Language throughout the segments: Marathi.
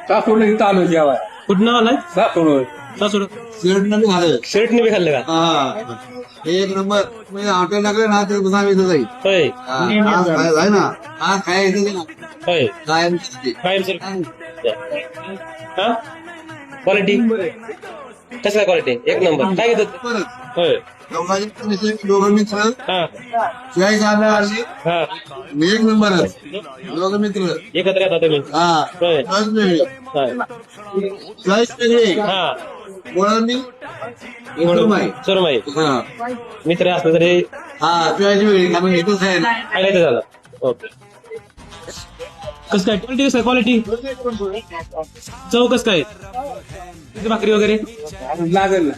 सासून इथं आलो जेवाय. कुठं आलाय सासून सासूर झालं शर्टने बी खाल्लं का? हा एक नंबर तुम्ही हॉटेल टाकले ना ते पुन्हा येतं जाईल होय आहे ना हा काय येतं ना होय काय कायम सर हा क्वालिटी कसं काय क्वालिटी एक नंबर काय घेतात होय दोघं मित्र हा शिवाय साधा आली हा एक नंबरच दोघं मित्र एकत्र येतात तुम्ही हा होय चॉईस वेगळी होय. चॉईस वेगळी हा कोणामी सुरमई सुरमई हा मित्र असलं तरी हा चॉईस वेगळी कारण हेतूच आहे ना खायला येतं झालं ओके कसं काय क्वालिटी कसं क्वालिटी चव कसं काय किती भाकरी वगैरे लागेल ना.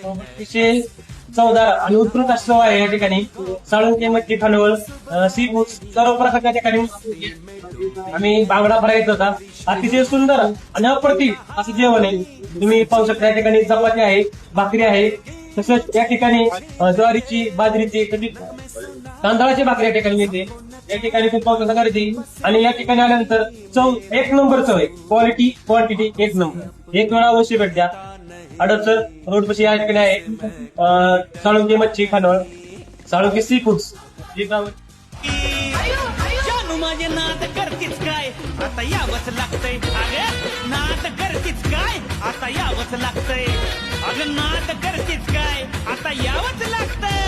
अतिशय चवदार आणि उत्कृष्ट अशी चव आहे या ठिकाणी. साळुंके, मच्छी, खानवळ, सी फूड सर्व प्रकारच्या ठिकाणी आम्ही बांगडा फ्राय घेत होता. अतिशय सुंदर आणि अप्रतिम असं जेवण आहे. तुम्ही पाहू शकता या ठिकाणी चपाती आहे, भाकरी आहे, तसंच या ठिकाणी ज्वारीची, बाजरीची, कधी तांदळाची भाकरी या ठिकाणी मिळते. या ठिकाणी खूप पाहू शकता गर्दी आणि या ठिकाणी आल्यानंतर चव एक नंबर चव आहे. क्वालिटी क्वांटिटी एक नंबर. एक वेळा अवश्य भेट द्या. हडपसर रोड पाशी या ठिकाणी आहे साळुंके मच्छी खानवळ, साळुंके सी फूड्स. जानू माझे नाद करतीच काय आता यावंच लागतंय अगं नाद करतीच काय आता यावंच लागतंय अगं नाद करतीच काय आता यावंच लागतंय